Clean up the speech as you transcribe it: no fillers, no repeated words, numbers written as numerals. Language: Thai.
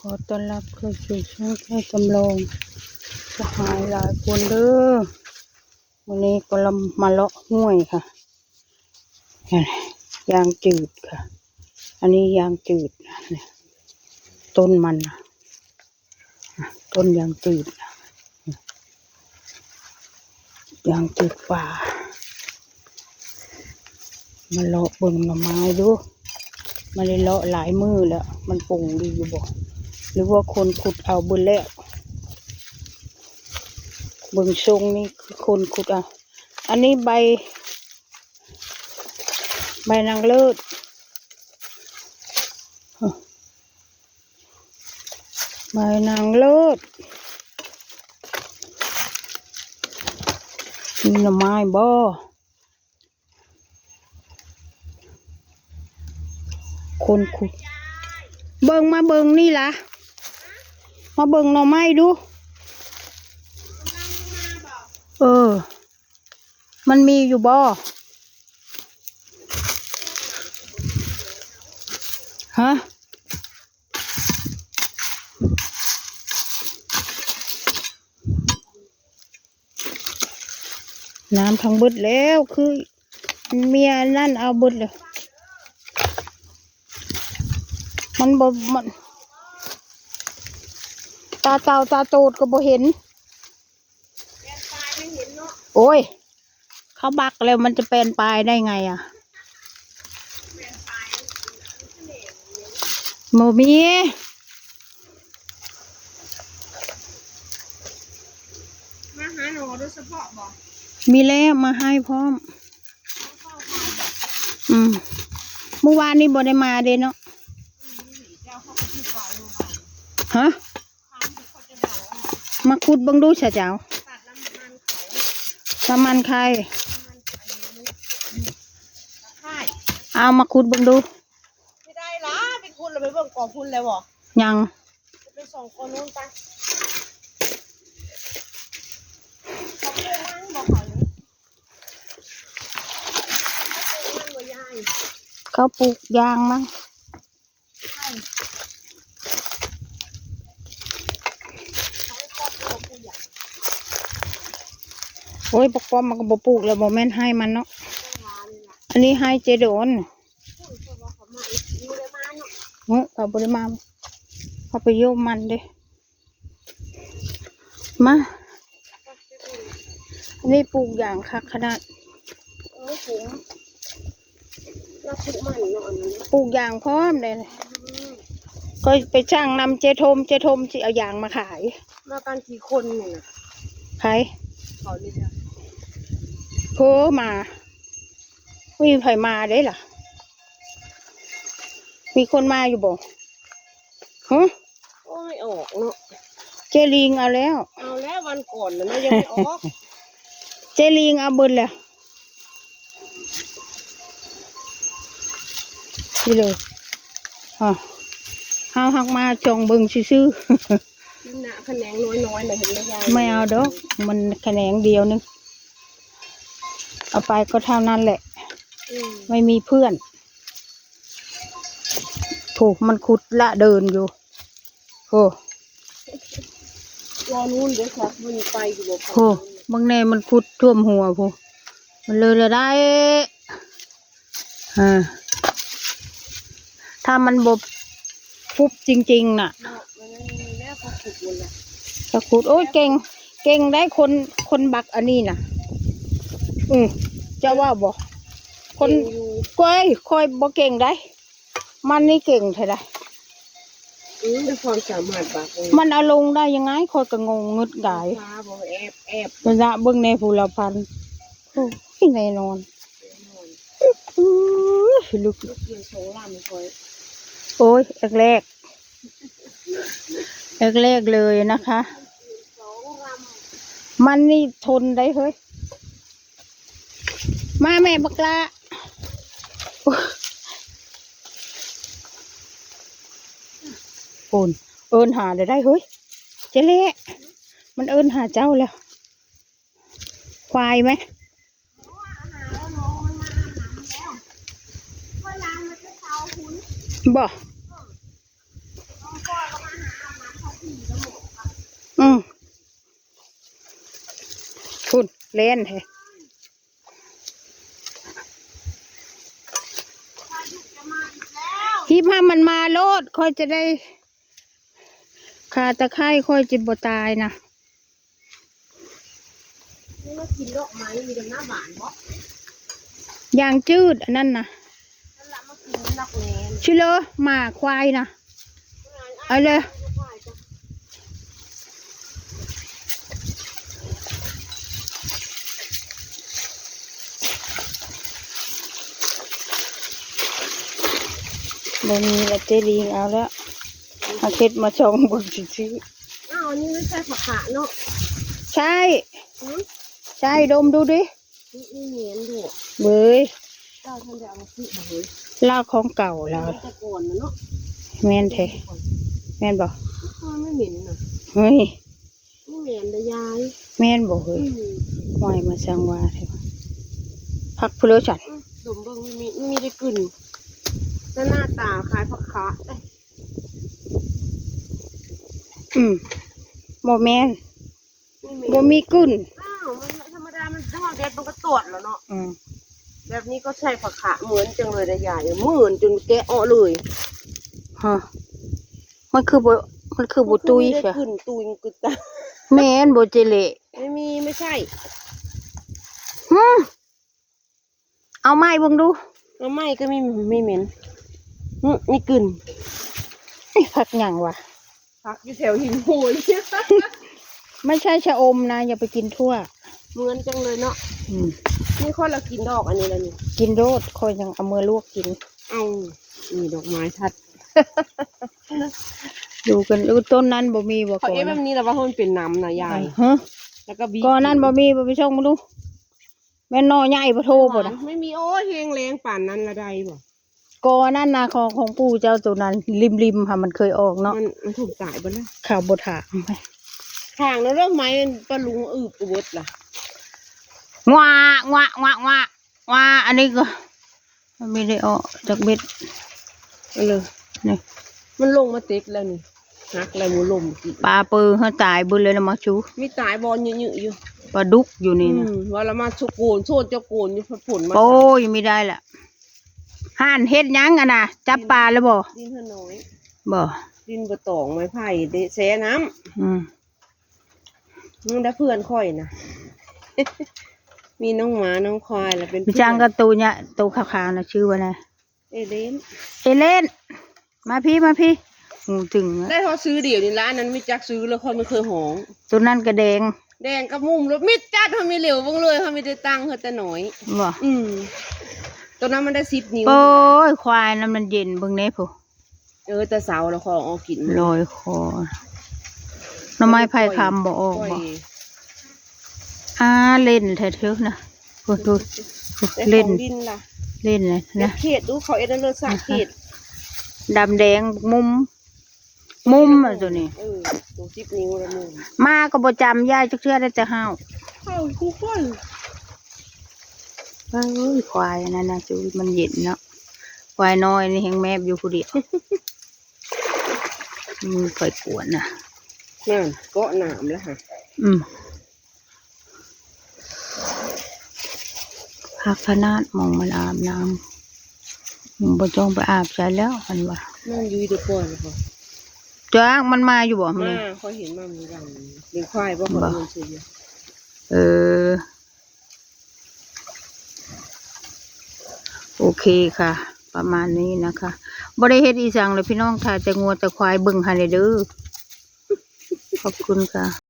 อต้อนรับเข้าสู่ช่องแค่จำลองสหายหลายคนเด้อวันนี้ก็เรามาเลาะห้วยค่ะยางจืดค่ะอันนี้ยางจืดเนี่ยต้นมันต้นยางจืดยางจืดป่ามาเลาะเบิ่งหน่อไม้ดูมาเลยเลาะหลายมือแล้วมันปุ่งดีอยู่บ่หรือว่าคนขุดเอาบุญแล้วเบิ่งทรงนี่คือคนขุดเอาอันนี้ใบนางเลิศใบนางเลิศมีหน่อไม้บ่คนขุดเบิ่งมาเบิ่งนี่ล่ะมาเบิ่งหน่อไม้ดูมันมีอยู่บ่ฮะน้ำทั้งบึดแล้วคือเมียนั่นเอาบึดเลยมันบ่มันตาเต่าตาโตดก็บ่เห็นโอ้ยเขาบักแล้วมันจะเป็นปลายได้ไงอ่ะโมมีมาหาหนูโดยเฉพาะบอกมีแล้วมาให้พร้อมเมื่อวานนี้บ่ได้มาเด้เนาะฮะมาขุดบังดูเฉาเจ้าน้ำมันใครเอามาขุดบังดูไม่ได้ล่ะเป็นคุณเราไปเบิ่งกองคุณแล้วบอกยังไปส่งคนนู้นไปเขาปลูกยางมั้งโอ้ยปกป้อมมันก็บ่ปลูกแล้วบ่แม่นให้มันเนาะอันนี้ให้เจโดนเขาบริมาเขาไปโยมมันเด้มาอันนี้ปลูกอย่างคักขนาดปลูกอย่างพร้อมเลยก็ไปจ้างนำเจทมที่เอาอย่างมาขายมากันกี่คนเนี่ยใครเขานี่จ้ะโผมาไม่มีใครมาได้หรอมีคนมาอยู่บ่ฮะโอ้ยออกเนาะเจลิงเอาแล้ววันก่อนเลยนะยังไม่ออกเจลิงเอาเบิดแล้วนี่เลยเอาหักมาจองเบิ่งซื่อๆหนาแขนงน้อยๆนะเห็นไหมยายไม่เอาดอกมันแขนงเดียวนึงเอาไปก็เท่านั้นแหละไม่มีเพื่อนถูกมันขุดละเดินอยู่โอ้รอนู้นเดี๋ยวครับมันไปอยู่บ่โอ้บางแน่มันขุดท่วมหัวพูมันเลยละได้ถ้ามันบบฟุบจริงๆน่ะถ้าขุดโอ้ยเก่งได้คนบักอันนี้น่ะจะว่าบ่คนคอยบ่เก่งได้มันนี่เก่งเท่าไรด้วยความสามารถบักมันเอาลงได้ยังไงคอยก็งงงึดกายระยะเบื้องในภูเราพันโอ้ยแน่นอนลึกโอ้ยแรกเลยนะคะมันนี่ทนได้เฮ้ยมาแม่บักละโอนเอินหาได้เฮ้ยเจ๊เละมันเอินหาเจ้าแล้วควายไหมบ่ เล่นแท้ฮิบให้มันมาโลดค่อยจะได้คาตะไคร้ค่อยจิบตายนะ นี่มากินดอกไม้มีแต่หน้าหวานบ่ อย่างจืดอันนั้นนะ นั่นละมากินนักแหน ชิเลอหมาควายนะเอาเลยบนมีละเจลีงเอาแล้วมาเค็ดมาชงบนชิ้น อ้าวนี่ไม่ใช่ผักขาเนาะ ใช่ ใช่ดมดูดิ นี่เหนียนดู เบ้ย เจ้าท่านจะเอามาซื้อมาเฮ้ย ลากของเก่าแล้ว มันจะก่อนนะเนาะ แม่นแท้แม่นบอก ไม่เหม็นนะ เฮ้ย ไม่เหม็นแต่ยาย แม่นบอกเฮ้ยหอยมาสังวาเถอะพักเพลือฉัน ดมเบิ่งมีได้กลิ่นแล้วหน้าตาคล้ายผักขาเอ้ย โมแมน ไม่เหม็น โมมีกุ้น อ้าวมันธรรมดามันทอดเด็ดมันก็ตรวจแล้วเนาะ แบบนี้ก็ใช่ผักขาเหมือนจังเลยนะยายเหมือนจนแกะอ้อเลย ฮะมันคือบุตุย ได้ ใช่ กลิ่นตุยกึตา แม่นโบเจเละ ไม่ใช่ เอาไม้เบิ่งดู แล้วไม่ก็ไม่เหม็นมีกลิ่น พักหยังวะ พักอยู่แถวหินโหยเนี่ย ไม่ใช่ชะอมนะอย่าไปกินทั่ว เหมือนจังเลยเนาะนี่ข้อเรากินดอกอันนี้แล้วนี่ กินโรดคอยยังเอามือลวกกิน เอานี่ดอกไม้ทัด ดูกันดูต้นนั้นบ่มีบ่ เขา ก่อ เอ๊ะ น แบบนี้แล้วว่ามันเป็นน้ำนะยาย ฮะ แล้วก็บี ก่อนนั้นบ่มีบ่ไปช่องมาดูแม่นนอใหญ่บ่โทรบ่นะ ไม่มีโอ้แหงแรงป่านนั้นละใดบ่ ก่อนนั้นนาของปู่เจ้าตัวนั้นริมค่ะมันเคยออกเนาะ มันถูกตายบ่แล้ว ข่าวบ่ถามไป ทางแล้วเรื่องไม้มันปลาลุงอึบกบดล่ะ ว้าอันนี้ก็มันไม่ได้ออกจากเบ็ด เอาเลย นี่ มันลงมาเต็กแล้วนี่หักแล้วหมูลมกิน ปลาเปือเขาตายเบุญเลยนะมาชู มีตายบอลเยอะๆอยู่ ปลาดุกอยู่นี่นะ ว่าละมาชุกโกนโซนเจ้าโกนอยู่ผลมา โอ้ยไม่ได้ละห่านเฮ็ดหยังอะนะจับปลาแล้วบ่ ดินเท่าน้อย บ่ ดินบะตองไม้ไผ่เดะแซ่น้ อืม ำมึงได้เพื่อนค่อยนะ มีน้องหมาน้องควายแล้วเป็น พี่จ้างก็ตูเนี่ยตูขาวๆนะชื่อว่าไง เอเลน เอเลนมาพี่งูถึงนะ ได้เขาซื้อเดี๋ยวนี้ร้านนั้นไม่จักซื้อแล้วค่อยไม่เคยหอง ตัวนั้นกระแดง แดงกับมุมแล้วมิดจัดเขาไม่เหลวเบ้างเลยเขาไม่ได้ตังค์เขาแต่หน่อย บ่ ตัวนั้นมันได้10 นิ้ว โอ้ยควายนั้นมันเย็นเบิ่งแน่ผู้ แต่เสาแล้วขอออกกิน ลอยคอหน่อไม้ไผ่คำบ่ออก ปล่ย บ่เล่นแท้ๆนะโอ้ดู แต่ เล่น ของดินล่ะ เล่นเลย นะ นะ เขตดูเขาเอ็ดเลือดสาเขต ดำแดงมุมอะตัวนี้ ตัว10 นิ้วละมุม มาก็บ่จำยายจักเทื่อได้จะห้าว เข้าคู่คน เอ้ยควายอันนั่นนะจูมันเย็นเนาะควายน้อยนี่แหงแมบอยู่ผู้เดียวมือค่อยปวดนะ นั่นเกาะหนามแล้วค่ะ พักขนาดมองมันอาบน้ำมันบ่จ้องไปอาบใจแล้วมันว่า นั่นอยืดก่อนค่ะ จ้างมันมาอยู่บ่มัน มา นี่ เขาเห็นมามีรังเลี้ยงควายบ่เขาเลี้ยงเฉย โอเคค่ะ ประมาณนี้นะคะบ่ได้เฮ็ดอีสังเลยพี่น้องค่ะแต่งัวแต่ควายเบิ่งให้เด้อขอบคุณค่ะ